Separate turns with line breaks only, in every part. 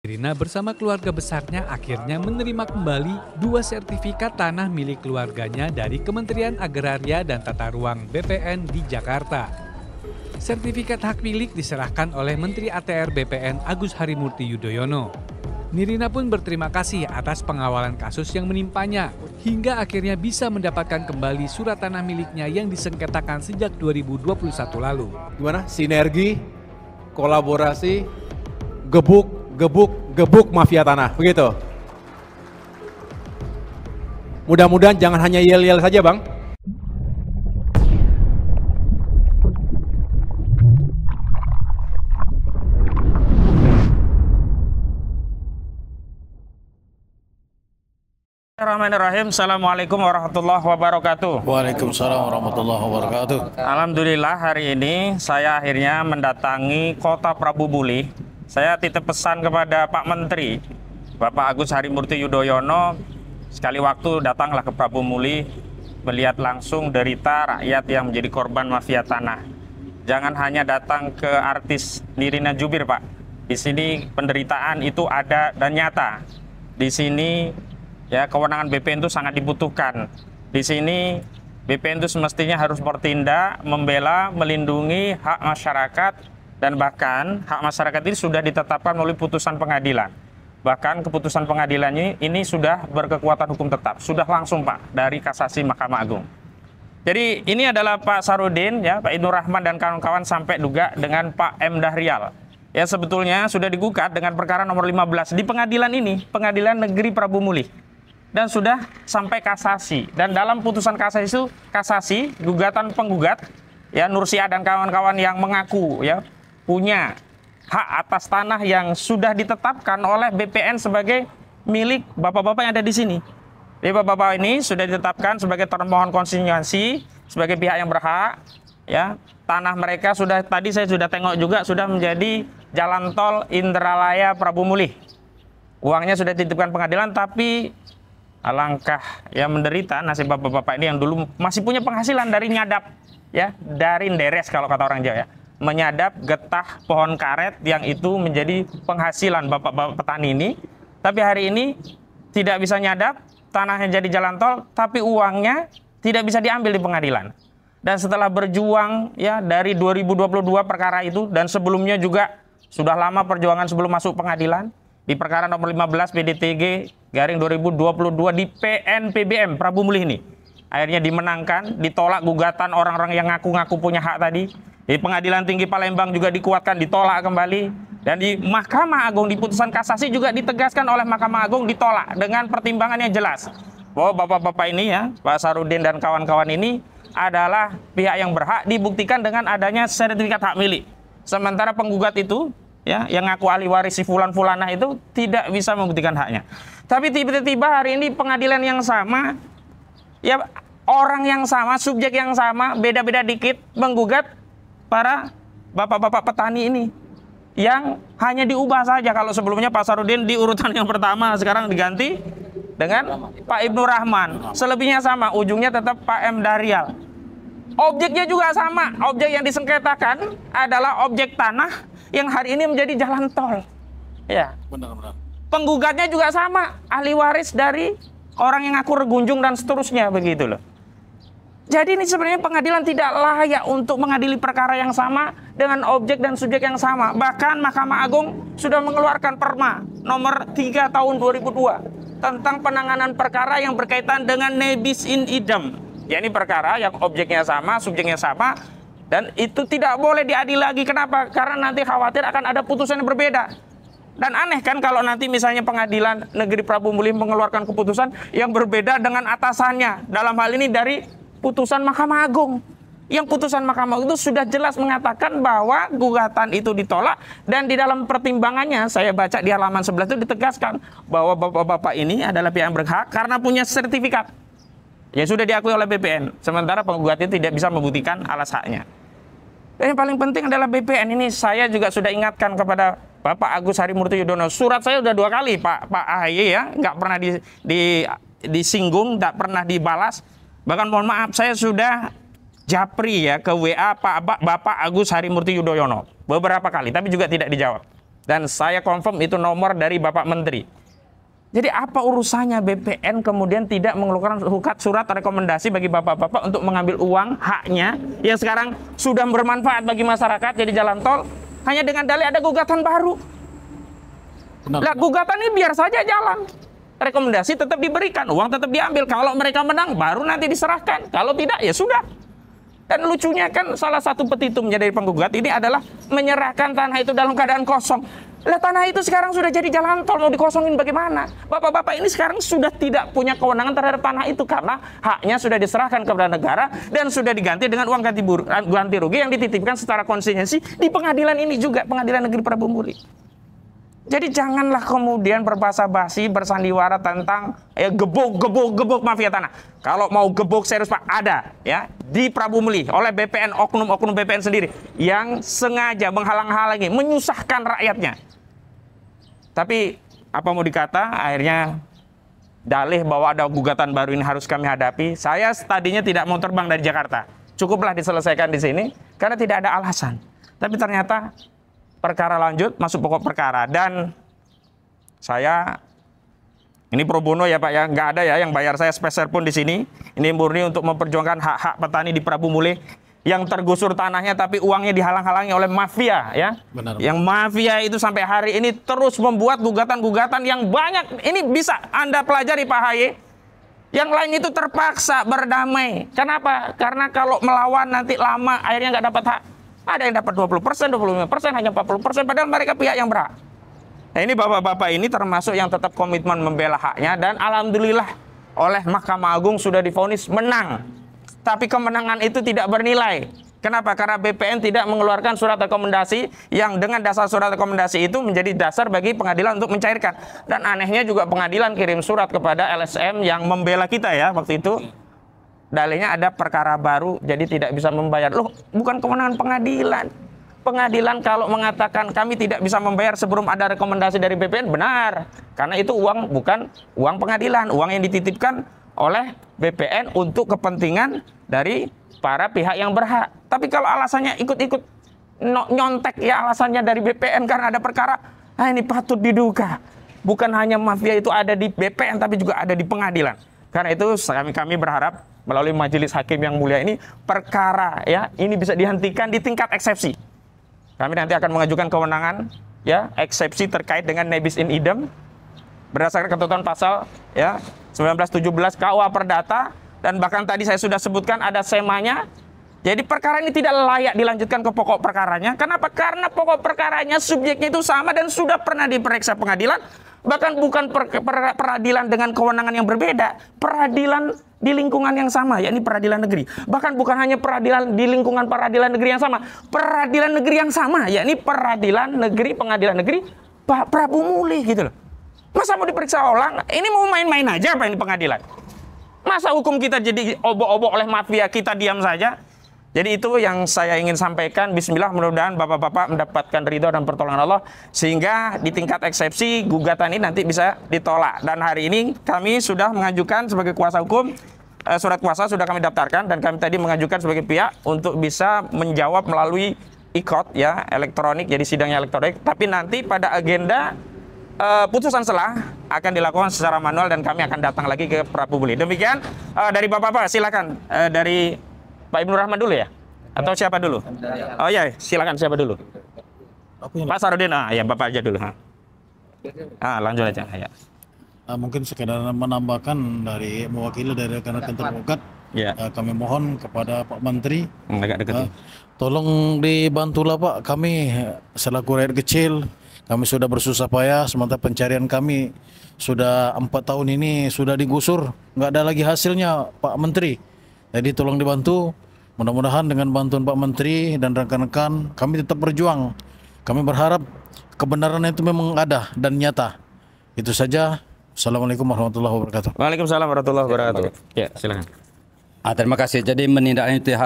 Rina bersama keluarga besarnya akhirnya menerima kembali 2 sertifikat tanah milik keluarganya dari Kementerian Agraria dan Tata Ruang BPN di Jakarta. Sertifikat hak milik diserahkan oleh Menteri ATR BPN Agus Harimurti Yudhoyono. Nirina pun berterima kasih atas pengawalan kasus yang menimpanya, hingga akhirnya bisa mendapatkan kembali surat tanah miliknya yang disengketakan sejak 2021 lalu.
Gimana? Sinergi, kolaborasi, gebuk mafia tanah, begitu. Mudah-mudahan jangan hanya yel-yel saja, Bang.
Bismillahirrahmanirrahim. Assalamualaikum warahmatullahi wabarakatuh.
Waalaikumsalam warahmatullahi wabarakatuh.
Alhamdulillah hari ini saya akhirnya mendatangi kota Prabu Muli. Saya titip pesan kepada Pak Menteri, Bapak Agus Harimurti Yudhoyono, sekali waktu datanglah ke Prabu Muli, melihat langsung derita rakyat yang menjadi korban mafia tanah. Jangan hanya datang ke artis Nirina Zubir, Pak. Di sini penderitaan itu ada dan nyata. Di sini ya, kewenangan BPN itu sangat dibutuhkan. Di sini BPN itu semestinya harus bertindak, membela, melindungi hak masyarakat, dan bahkan hak masyarakat ini sudah ditetapkan melalui putusan pengadilan. Bahkan keputusan pengadilannya ini sudah berkekuatan hukum tetap, sudah langsung, Pak, dari kasasi Mahkamah Agung. Jadi ini adalah Pak Sarudin, ya, Pak Ibnur Rahman dan kawan-kawan sampai juga dengan Pak M. Dahrial. Ya, sebetulnya sudah digugat dengan perkara nomor 15 di pengadilan ini, Pengadilan Negeri Prabu Muli. Dan sudah sampai kasasi. Dan dalam putusan kasasi, gugatan penggugat, ya, Nursia dan kawan-kawan yang mengaku ya punya hak atas tanah yang sudah ditetapkan oleh BPN sebagai milik bapak-bapak yang ada di sini. Jadi bapak-bapak ini sudah ditetapkan sebagai termohon konsinyasi, sebagai pihak yang berhak, ya. Tanah mereka sudah, tadi saya sudah tengok juga, sudah menjadi jalan tol Indralaya Prabu Muli. Uangnya sudah dititipkan pengadilan, tapi alangkah ya menderita nasib bapak-bapak ini yang dulu masih punya penghasilan dari nyadap, ya, dari nderes kalau kata orang Jawa, ya, menyadap getah pohon karet yang itu menjadi penghasilan bapak-bapak petani ini. Tapi hari ini tidak bisa nyadap, tanahnya jadi jalan tol, tapi uangnya tidak bisa diambil di pengadilan. Dan setelah berjuang ya dari 2022 perkara itu, dan sebelumnya juga sudah lama perjuangan sebelum masuk pengadilan, di perkara nomor 15 PDTG garing 2022 di PNPBM Prabu Muli ini akhirnya dimenangkan, ditolak gugatan orang-orang yang ngaku-ngaku punya hak tadi. Di Pengadilan Tinggi Palembang juga dikuatkan, ditolak kembali, dan di Mahkamah Agung di putusan kasasi juga ditegaskan oleh Mahkamah Agung, ditolak dengan pertimbangan yang jelas bahwa bapak-bapak ini, ya, Pak Sarudin dan kawan-kawan ini adalah pihak yang berhak, dibuktikan dengan adanya sertifikat hak milik. Sementara penggugat itu, ya, yang ngaku ahli waris si fulan-fulanah itu tidak bisa membuktikan haknya. Tapi tiba-tiba hari ini pengadilan yang sama, ya, orang yang sama, subjek yang sama, beda-beda dikit, menggugat para bapak-bapak petani ini yang hanya diubah saja. Kalau sebelumnya Pak Sarudin di urutan yang pertama, sekarang diganti dengan Pak Ibnur Rahman. Selebihnya sama, ujungnya tetap Pak M. Dahrial. Objeknya juga sama, objek yang disengketakan adalah objek tanah yang hari ini menjadi jalan tol. Ya.
Benar-benar.
Penggugatnya juga sama, ahli waris dari orang yang ngaku regunjung dan seterusnya, begitu loh. Jadi ini sebenarnya pengadilan tidak layak untuk mengadili perkara yang sama dengan objek dan subjek yang sama. Bahkan Mahkamah Agung sudah mengeluarkan Perma nomor 3 tahun 2002 tentang penanganan perkara yang berkaitan dengan nebis in idem. Ya, ini perkara yang objeknya sama, subjeknya sama, dan itu tidak boleh diadili lagi. Kenapa? Karena nanti khawatir akan ada putusan yang berbeda. Dan aneh kan kalau nanti misalnya Pengadilan Negeri Prabu Muli mengeluarkan keputusan yang berbeda dengan atasannya. Dalam hal ini dari putusan Mahkamah Agung. Yang putusan Mahkamah Agung itu sudah jelas mengatakan bahwa gugatan itu ditolak, dan di dalam pertimbangannya saya baca di halaman 11 itu ditegaskan bahwa bapak-bapak ini adalah pihak yang berhak karena punya sertifikat yang sudah diakui oleh BPN. Sementara penggugat itu tidak bisa membuktikan alas haknya. Dan yang paling penting adalah BPN ini, saya juga sudah ingatkan kepada Bapak Agus Harimurti Yudhoyono. Surat saya sudah 2 kali, Pak AHY, ya, nggak pernah disinggung, nggak pernah dibalas. Bahkan mohon maaf, saya sudah japri ya ke WA Bapak Agus Harimurti Yudhoyono beberapa kali, tapi juga tidak dijawab. Dan saya confirm itu nomor dari Bapak Menteri. Jadi apa urusannya BPN kemudian tidak mengeluarkan surat rekomendasi bagi bapak-bapak untuk mengambil uang haknya yang sekarang sudah bermanfaat bagi masyarakat jadi jalan tol hanya dengan dalih ada gugatan baru. Nah, gugatan ini biar saja jalan. Rekomendasi tetap diberikan, uang tetap diambil. Kalau mereka menang baru nanti diserahkan. Kalau tidak ya sudah. Dan lucunya kan salah satu petitumnya dari penggugat ini adalah menyerahkan tanah itu dalam keadaan kosong. Lah tanah itu sekarang sudah jadi jalan tol, mau dikosongin bagaimana? Bapak-bapak ini sekarang sudah tidak punya kewenangan terhadap tanah itu karena haknya sudah diserahkan kepada negara dan sudah diganti dengan uang ganti rugi yang dititipkan secara konsistensi di pengadilan ini juga, Pengadilan Negeri Prabu Muli. Jadi janganlah kemudian berbahasa-basi, bersandiwara tentang gebuk mafia tanah. Kalau mau gebuk serius Pak, ada ya di Prabu Muli oleh BPN, oknum-oknum BPN sendiri yang sengaja menghalang-halangi, menyusahkan rakyatnya. Tapi apa mau dikata, akhirnya dalih bahwa ada gugatan baru ini harus kami hadapi. Saya tadinya tidak mau terbang dari Jakarta. Cukuplah diselesaikan di sini karena tidak ada alasan. Tapi ternyata perkara lanjut, masuk pokok perkara. Dan saya, ini pro bono ya Pak ya, nggak ada ya yang bayar saya speser pun di sini. Ini murni untuk memperjuangkan hak-hak petani di Prabu Muli yang tergusur tanahnya tapi uangnya dihalang-halangi oleh mafia ya.
Benar.
Yang mafia itu sampai hari ini terus membuat gugatan-gugatan yang banyak. Ini bisa Anda pelajari Pak Haye. Yang lain itu terpaksa berdamai. Kenapa? Karena kalau melawan nanti lama akhirnya nggak dapat hak. Ada yang dapat 20%, 25%, hanya 40%, padahal mereka pihak yang berhak. Nah ini bapak-bapak ini termasuk yang tetap komitmen membela haknya dan alhamdulillah oleh Mahkamah Agung sudah divonis menang. Tapi kemenangan itu tidak bernilai. Kenapa? Karena BPN tidak mengeluarkan surat rekomendasi yang dengan dasar surat rekomendasi itu menjadi dasar bagi pengadilan untuk mencairkan. Dan anehnya juga pengadilan kirim surat kepada LSM yang membela kita ya waktu itu. Dalihnya ada perkara baru, jadi tidak bisa membayar. Loh, bukan kewenangan pengadilan. Pengadilan kalau mengatakan kami tidak bisa membayar sebelum ada rekomendasi dari BPN, benar. Karena itu uang bukan uang pengadilan, uang yang dititipkan oleh BPN untuk kepentingan dari para pihak yang berhak. Tapi kalau alasannya ikut-ikut nyontek ya alasannya dari BPN karena ada perkara, nah ini patut diduga. Bukan hanya mafia itu ada di BPN, tapi juga ada di pengadilan. Karena itu kami berharap melalui majelis hakim yang mulia ini perkara ya ini bisa dihentikan di tingkat eksepsi. Kami nanti akan mengajukan kewenangan ya eksepsi terkait dengan nebis in idem berdasarkan ketentuan pasal ya 1917 KUA Perdata dan bahkan tadi saya sudah sebutkan ada semanya. Jadi perkara ini tidak layak dilanjutkan ke pokok perkaranya. Kenapa? Karena pokok perkaranya subjeknya itu sama dan sudah pernah diperiksa pengadilan. Bahkan bukan peradilan dengan kewenangan yang berbeda, peradilan di lingkungan yang sama, yakni peradilan negeri. Bahkan bukan hanya peradilan di lingkungan peradilan negeri yang sama, peradilan negeri yang sama, yakni peradilan negeri, pengadilan negeri Pak Prabu Muli gitu loh. Masa mau diperiksa ulang? Ini mau main-main aja apa ini pengadilan? Masa hukum kita jadi obok-obok oleh mafia, kita diam saja? Jadi itu yang saya ingin sampaikan. Bismillah, mudah-mudahan bapak-bapak mendapatkan ridho dan pertolongan Allah sehingga di tingkat eksepsi gugatan ini nanti bisa ditolak. Dan hari ini kami sudah mengajukan sebagai kuasa hukum surat kuasa sudah kami daftarkan dan kami tadi mengajukan sebagai pihak untuk bisa menjawab melalui e-court ya elektronik, jadi sidangnya elektronik. Tapi nanti pada agenda putusan selah akan dilakukan secara manual dan kami akan datang lagi ke Prabu Muli. Demikian dari bapak-bapak silakan dari Pak Ibnu Rahman dulu ya? Atau siapa dulu? Oh ya, silakan siapa dulu? Pak Sarudin, ya Bapak aja dulu. Lanjut aja. Ya.
Mungkin sekedar menambahkan dari mewakili dari rekan-rekan tergugat,
ya.
Kami mohon kepada Pak Menteri,
dekat.
tolong dibantulah Pak, kami selaku rakyat kecil, kami sudah bersusah payah, sementara pencarian kami sudah 4 tahun ini sudah digusur, nggak ada lagi hasilnya Pak Menteri. Jadi tolong dibantu, mudah-mudahan dengan bantuan Pak Menteri dan rekan-rekan kami tetap berjuang. Kami berharap kebenaran itu memang ada dan nyata. Itu saja. Assalamualaikum warahmatullahi wabarakatuh.
Waalaikumsalam warahmatullahi wabarakatuh. Ya, silakan.
Terima kasih. Jadi menindaklanjuti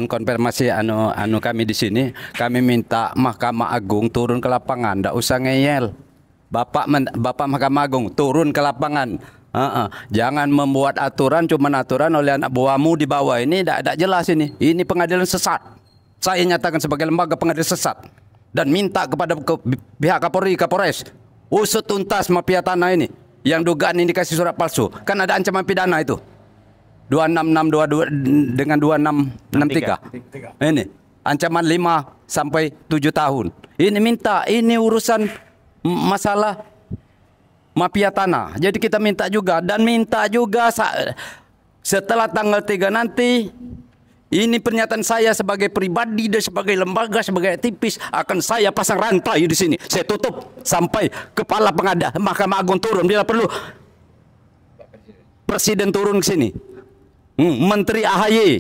konfirmasi anu kami di sini, kami minta Mahkamah Agung turun ke lapangan, ndak usah ngeyel. Bapak Mahkamah Agung turun ke lapangan. Jangan membuat aturan cuman aturan oleh anak buahmu di bawah ini tidak jelas ini. Ini pengadilan sesat. Saya nyatakan sebagai lembaga pengadilan sesat. dan minta kepada pihak Kapolri, Kapolres, usut tuntas mafia tanah ini yang dugaan indikasi surat palsu. Kan ada ancaman pidana itu. 26622 dengan 2663. Ini ancaman 5 sampai 7 tahun. Ini minta, ini urusan masalah mafia tanah. Jadi kita minta juga, dan minta juga setelah tanggal 3 nanti, ini pernyataan saya sebagai pribadi dan sebagai lembaga, sebagai aktivis, akan saya pasang rantai di sini. Saya tutup sampai kepala Mahkamah Agung turun. Bila perlu Presiden turun ke sini, Menteri AHY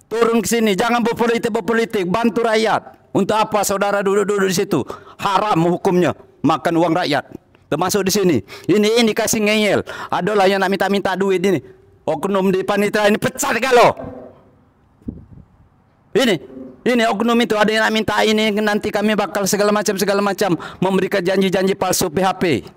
turun ke sini. Jangan berpolitik, bantu rakyat. Untuk apa saudara duduk-duduk di situ? Haram hukumnya makan uang rakyat. Termasuk di sini. Ini kasih ngeyel. Adalah yang nak minta duit ini. Oknum di panitia ini pecat kalau. Ini oknum itu ada yang nak minta ini, nanti kami bakal segala macam memberikan janji-janji palsu PHP.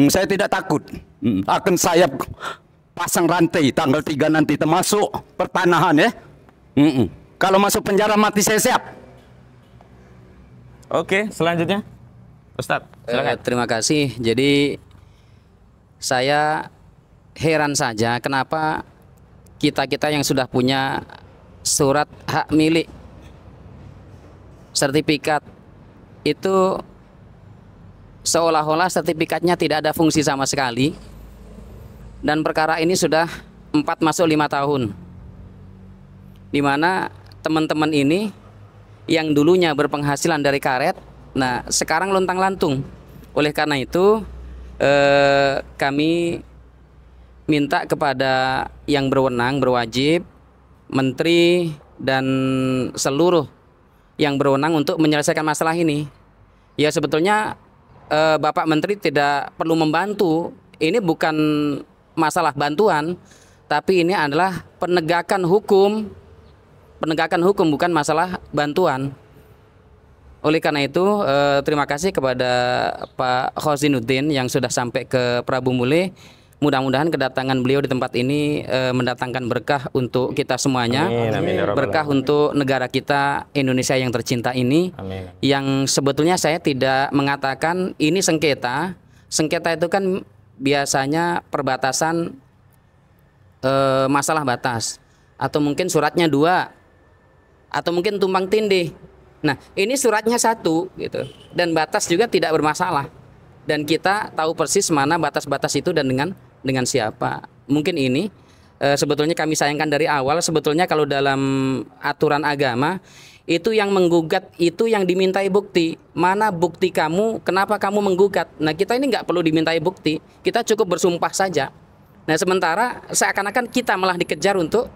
Saya tidak takut. Akan saya pasang rantai tanggal 3 nanti, termasuk pertanahan ya. Kalau masuk penjara mati saya siap.
Oke, selanjutnya Ustadz, silakan.
Terima kasih. Jadi saya heran saja kenapa kita yang sudah punya surat hak milik, sertifikat, itu seolah-olah sertifikatnya tidak ada fungsi sama sekali, dan perkara ini sudah 4 masuk 5 tahun, di mana teman-teman ini yang dulunya berpenghasilan dari karet, nah sekarang lontang-lantung. Oleh karena itu kami minta kepada yang berwenang, berwajib, Menteri dan seluruh yang berwenang untuk menyelesaikan masalah ini. Ya sebetulnya Bapak Menteri tidak perlu membantu. Ini bukan masalah bantuan, tapi ini adalah penegakan hukum. Penegakan hukum, bukan masalah bantuan. Oleh karena itu terima kasih kepada Pak Khozinuddin yang sudah sampai ke Prabu Mule. Mudah-mudahan kedatangan beliau di tempat ini mendatangkan berkah untuk kita semuanya.
Amin,
berkah untuk negara kita Indonesia yang tercinta ini.
Amin.
Yang sebetulnya saya tidak mengatakan ini sengketa. Sengketa itu kan biasanya perbatasan, masalah batas, atau mungkin suratnya 2, atau mungkin tumpang tindih. Nah ini suratnya 1 gitu, dan batas juga tidak bermasalah. Dan kita tahu persis mana batas-batas itu dan dengan siapa. Mungkin ini sebetulnya kami sayangkan dari awal. Sebetulnya kalau dalam aturan agama itu yang menggugat itu yang dimintai bukti. Mana bukti kamu? Kenapa kamu menggugat? Nah kita ini nggak perlu dimintai bukti. Kita cukup bersumpah saja. Nah sementara seakan-akan kita malah dikejar untuk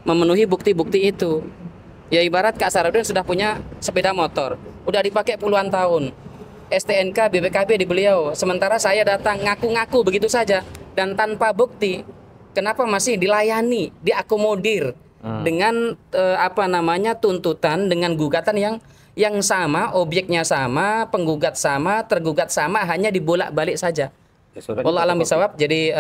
memenuhi bukti-bukti itu. Ya ibarat Kak Sarudin sudah punya sepeda motor, udah dipakai puluhan tahun. STNK, BPKB di beliau. Sementara saya datang ngaku-ngaku begitu saja dan tanpa bukti. Kenapa masih dilayani, diakomodir dengan tuntutan, dengan gugatan yang sama, objeknya sama, penggugat sama, tergugat sama, hanya dibolak-balik saja. Wallahu a'lam bishawab. Jadi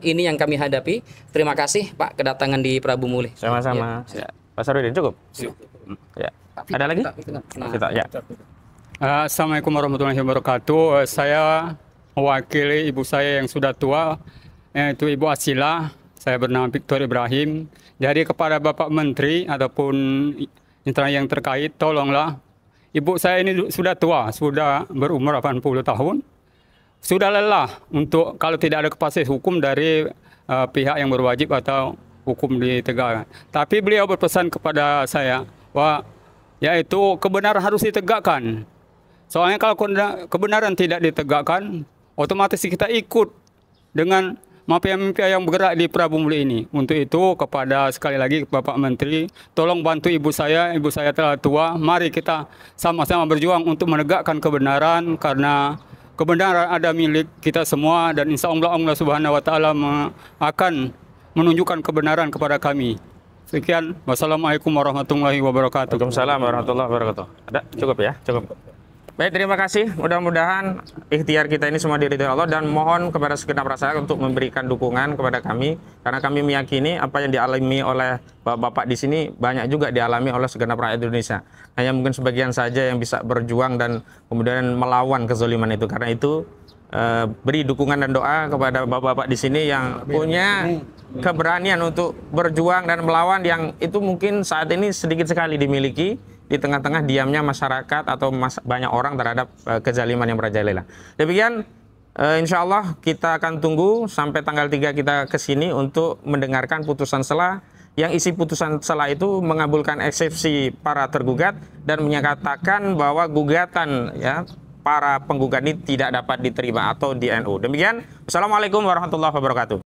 ini yang kami hadapi. Terima kasih Pak kedatangan di Prabu Mule.
Sama-sama. Ya. Pak Sarudin cukup? Ya. Ada lagi? Kita ya.
Assalamualaikum warahmatullahi wabarakatuh. Saya mewakili ibu saya yang sudah tua, yaitu Ibu Asila. Saya bernama Victor Ibrahim. Jadi kepada Bapak Menteri ataupun instansi yang terkait, tolonglah. Ibu saya ini sudah tua, sudah berumur 80 tahun. Sudah lelah untuk kalau tidak ada kepastian hukum dari pihak yang berwajib atau hukum ditegakkan. Tapi beliau berpesan kepada saya bahwa yaitu kebenaran harus ditegakkan. Soalnya kalau kebenaran tidak ditegakkan, otomatis kita ikut dengan mafia-mafia yang bergerak di Prabu Mule ini. Untuk itu kepada sekali lagi Bapak Menteri, tolong bantu ibu saya telah tua. Mari kita sama-sama berjuang untuk menegakkan kebenaran, karena kebenaran ada milik kita semua, dan insya Allah Allah Subhanahu Wa Taala akan menunjukkan kebenaran kepada kami. Sekian, wassalamualaikum warahmatullahi wabarakatuh.
Waalaikumsalam warahmatullahi wabarakatuh. Ada? Cukup ya? Cukup. Baik, terima kasih. Mudah-mudahan ikhtiar kita ini semua diridhoi Allah, dan mohon kepada segenap masyarakat untuk memberikan dukungan kepada kami, karena kami meyakini apa yang dialami oleh bapak-bapak di sini banyak juga dialami oleh segenap rakyat Indonesia. Hanya mungkin sebagian saja yang bisa berjuang dan kemudian melawan kezaliman itu. Karena itu beri dukungan dan doa kepada bapak-bapak di sini yang punya keberanian untuk berjuang dan melawan, yang itu mungkin saat ini sedikit sekali dimiliki di tengah-tengah diamnya masyarakat atau banyak orang terhadap kezaliman yang merajalela. Demikian, insya Allah kita akan tunggu sampai tanggal 3 kita ke sini untuk mendengarkan putusan sela, yang isi putusan sela itu mengabulkan eksepsi para tergugat dan menyatakan bahwa gugatan ya para penggugat ini tidak dapat diterima atau di NU. Demikian, Assalamualaikum warahmatullahi wabarakatuh.